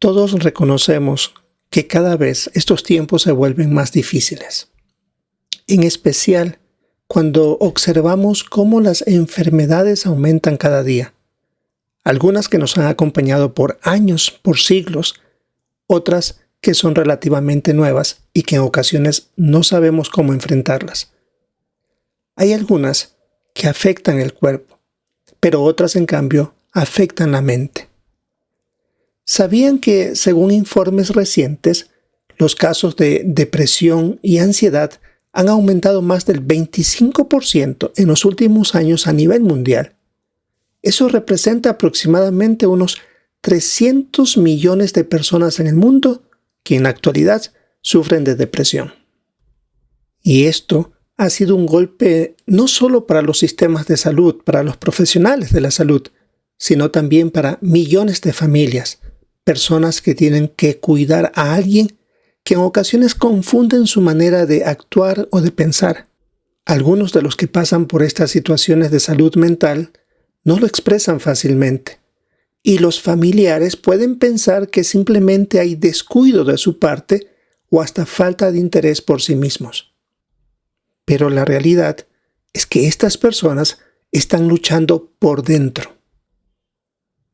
Todos reconocemos que cada vez estos tiempos se vuelven más difíciles, en especial cuando observamos cómo las enfermedades aumentan cada día. Algunas que nos han acompañado por años, por siglos, otras que son relativamente nuevas y que en ocasiones no sabemos cómo enfrentarlas. Hay algunas que afectan el cuerpo, pero otras en cambio afectan la mente. ¿Sabían que, según informes recientes, los casos de depresión y ansiedad han aumentado más del 25% en los últimos años a nivel mundial? Eso representa aproximadamente unos 300 millones de personas en el mundo que en la actualidad sufren de depresión. Y esto ha sido un golpe no solo para los sistemas de salud, para los profesionales de la salud, sino también para millones de familias, personas que tienen que cuidar a alguien que en ocasiones confunden su manera de actuar o de pensar. Algunos de los que pasan por estas situaciones de salud mental no lo expresan fácilmente, y los familiares pueden pensar que simplemente hay descuido de su parte o hasta falta de interés por sí mismos. Pero la realidad es que estas personas están luchando por dentro.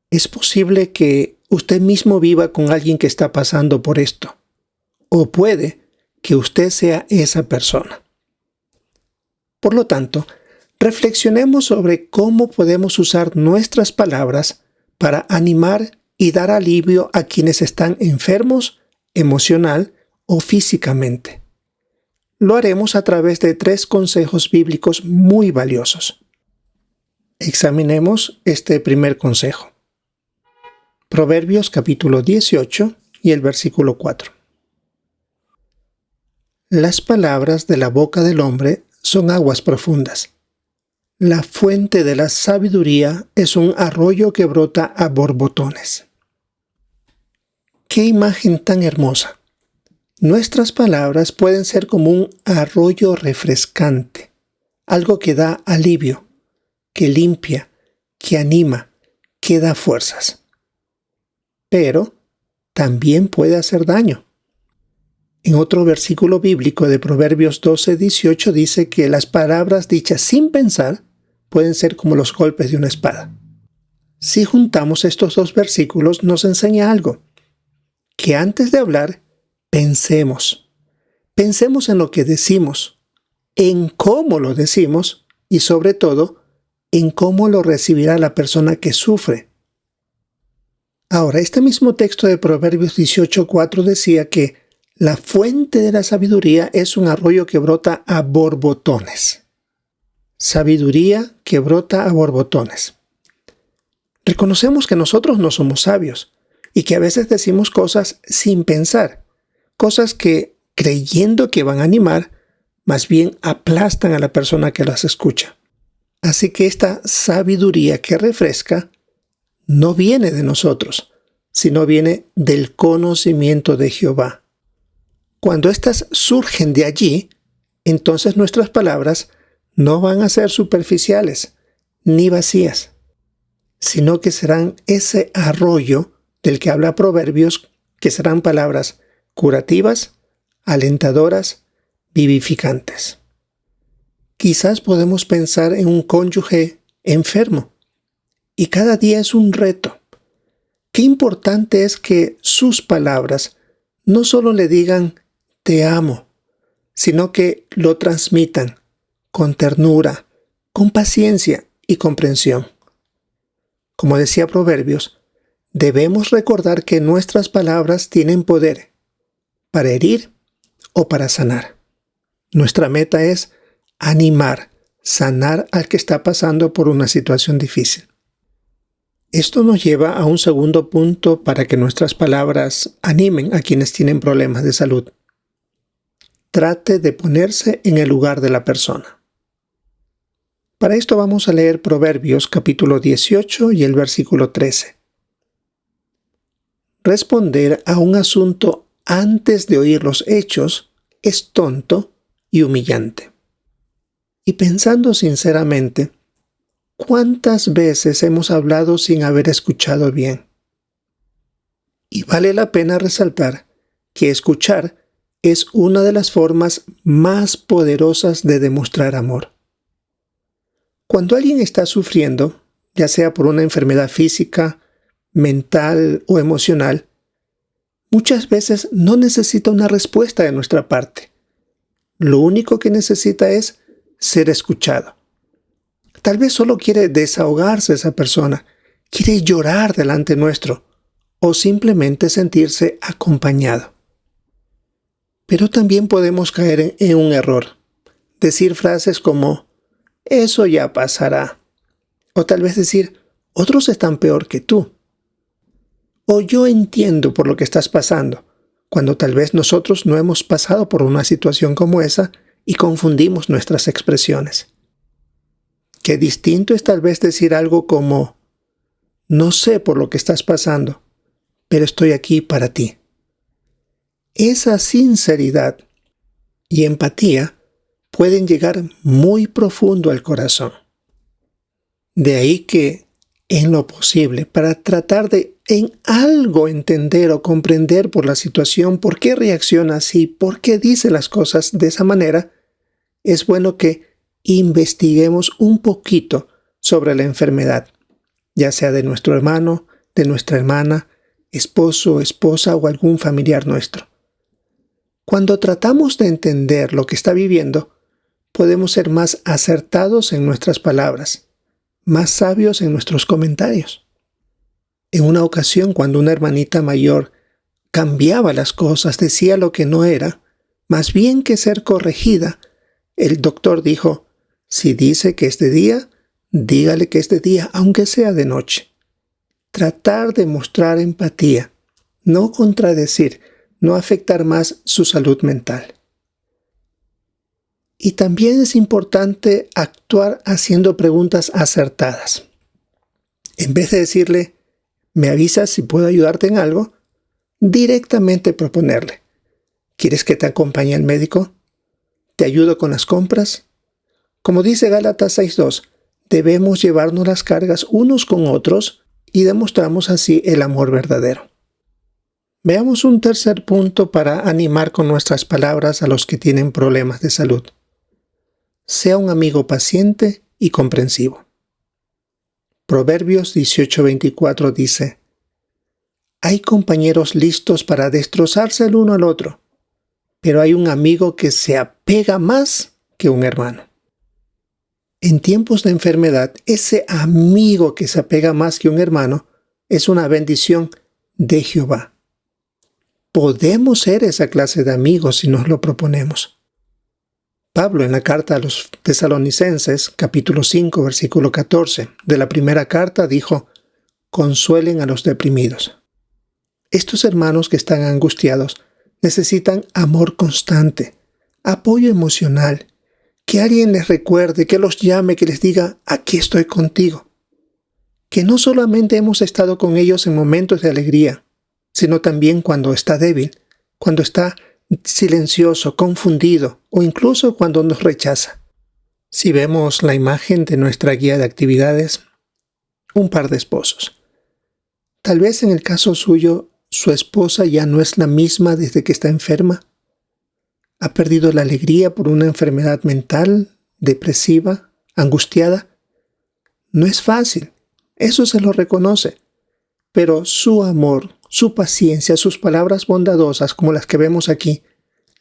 Es posible que usted mismo viva con alguien que está pasando por esto, o puede que usted sea esa persona. Por lo tanto, reflexionemos sobre cómo podemos usar nuestras palabras para animar y dar alivio a quienes están enfermos emocional o físicamente. Lo haremos a través de 3 consejos bíblicos muy valiosos. Examinemos este primer consejo. Proverbios capítulo 18 y el versículo 4. Las palabras de la boca del hombre son aguas profundas. La fuente de la sabiduría es un arroyo que brota a borbotones. ¡Qué imagen tan hermosa! Nuestras palabras pueden ser como un arroyo refrescante, algo que da alivio, que limpia, que anima, que da fuerzas. Pero también puede hacer daño. En otro versículo bíblico de Proverbios 12:18 dice que las palabras dichas sin pensar pueden ser como los golpes de una espada. Si juntamos estos 2 versículos, nos enseña algo: que antes de hablar, pensemos. Pensemos en lo que decimos, en cómo lo decimos y sobre todo, en cómo lo recibirá la persona que sufre. Ahora, este mismo texto de Proverbios 18:4 decía que la fuente de la sabiduría es un arroyo que brota a borbotones. Sabiduría que brota a borbotones. Reconocemos que nosotros no somos sabios y que a veces decimos cosas sin pensar, cosas que, creyendo que van a animar, más bien aplastan a la persona que las escucha. Así que esta sabiduría que refresca no viene de nosotros, sino viene del conocimiento de Jehová. Cuando éstas surgen de allí, entonces nuestras palabras no van a ser superficiales ni vacías, sino que serán ese arroyo del que habla Proverbios, que serán palabras curativas, alentadoras, vivificantes. Quizás podemos pensar en un cónyuge enfermo, y cada día es un reto. Qué importante es que sus palabras no solo le digan «te amo», sino que lo transmitan con ternura, con paciencia y comprensión. Como decía Proverbios, debemos recordar que nuestras palabras tienen poder para herir o para sanar. Nuestra meta es animar, sanar al que está pasando por una situación difícil. Esto nos lleva a un segundo punto para que nuestras palabras animen a quienes tienen problemas de salud. Trate de ponerse en el lugar de la persona. Para esto vamos a leer Proverbios capítulo 18 y el versículo 13. Responder a un asunto antes de oír los hechos es tonto y humillante. Y pensando sinceramente, ¿cuántas veces hemos hablado sin haber escuchado bien? Y vale la pena resaltar que escuchar es una de las formas más poderosas de demostrar amor. Cuando alguien está sufriendo, ya sea por una enfermedad física, mental o emocional, muchas veces no necesita una respuesta de nuestra parte. Lo único que necesita es ser escuchado. Tal vez solo quiere desahogarse esa persona, quiere llorar delante nuestro o simplemente sentirse acompañado. Pero también podemos caer en un error. Decir frases como, eso ya pasará. O tal vez decir, otros están peor que tú. O yo entiendo por lo que estás pasando, cuando tal vez nosotros no hemos pasado por una situación como esa y confundimos nuestras expresiones. Qué distinto es tal vez decir algo como, no sé por lo que estás pasando, pero estoy aquí para ti. Esa sinceridad y empatía pueden llegar muy profundo al corazón. De ahí que, en lo posible, para tratar de en algo entender o comprender por la situación por qué reacciona así, por qué dice las cosas de esa manera, es bueno que investiguemos un poquito sobre la enfermedad, ya sea de nuestro hermano, de nuestra hermana, esposo, esposa o algún familiar nuestro. Cuando tratamos de entender lo que está viviendo, podemos ser más acertados en nuestras palabras, más sabios en nuestros comentarios. En una ocasión, cuando una hermanita mayor cambiaba las cosas, decía lo que no era, más bien que ser corregida, el doctor dijo, si dice que es de día, dígale que es de día, aunque sea de noche. Tratar de mostrar empatía, no contradecir, no afectar más su salud mental. Y también es importante actuar haciendo preguntas acertadas. En vez de decirle, ¿me avisas si puedo ayudarte en algo? Directamente proponerle, ¿quieres que te acompañe al médico? ¿Te ayudo con las compras? Como dice Gálatas 6:2, debemos llevarnos las cargas unos con otros y demostramos así el amor verdadero. Veamos un tercer punto para animar con nuestras palabras a los que tienen problemas de salud. Sea un amigo paciente y comprensivo. Proverbios 18:24 dice, hay compañeros listos para destrozarse el uno al otro, pero hay un amigo que se apega más que un hermano. En tiempos de enfermedad, ese amigo que se apega más que un hermano es una bendición de Jehová. Podemos ser esa clase de amigos si nos lo proponemos. Pablo en la carta a los Tesalonicenses, capítulo 5, versículo 14, de la primera carta dijo, consuelen a los deprimidos. Estos hermanos que están angustiados necesitan amor constante, apoyo emocional, que alguien les recuerde, que los llame, que les diga, aquí estoy contigo. Que no solamente hemos estado con ellos en momentos de alegría, sino también cuando está débil, cuando está silencioso, confundido o incluso cuando nos rechaza. Si vemos la imagen de nuestra guía de actividades, un par de esposos. Tal vez en el caso suyo, su esposa ya no es la misma desde que está enferma. Ha perdido la alegría por una enfermedad mental, depresiva, angustiada. No es fácil, eso se lo reconoce. Pero su amor, su paciencia, sus palabras bondadosas como las que vemos aquí,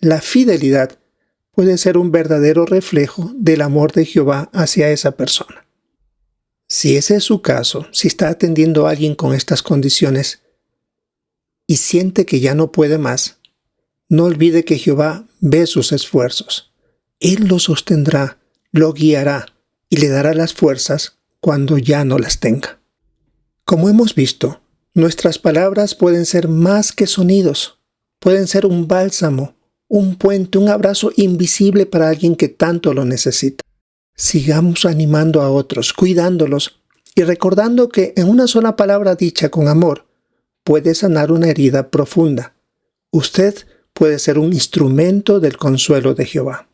la fidelidad, puede ser un verdadero reflejo del amor de Jehová hacia esa persona. Si ese es su caso, si está atendiendo a alguien con estas condiciones y siente que ya no puede más, no olvide que Jehová ve sus esfuerzos. Él lo sostendrá, lo guiará y le dará las fuerzas cuando ya no las tenga. Como hemos visto, nuestras palabras pueden ser más que sonidos, pueden ser un bálsamo, un puente, un abrazo invisible para alguien que tanto lo necesita. Sigamos animando a otros, cuidándolos y recordando que en una sola palabra dicha con amor puede sanar una herida profunda. Usted puede ser un instrumento del consuelo de Jehová.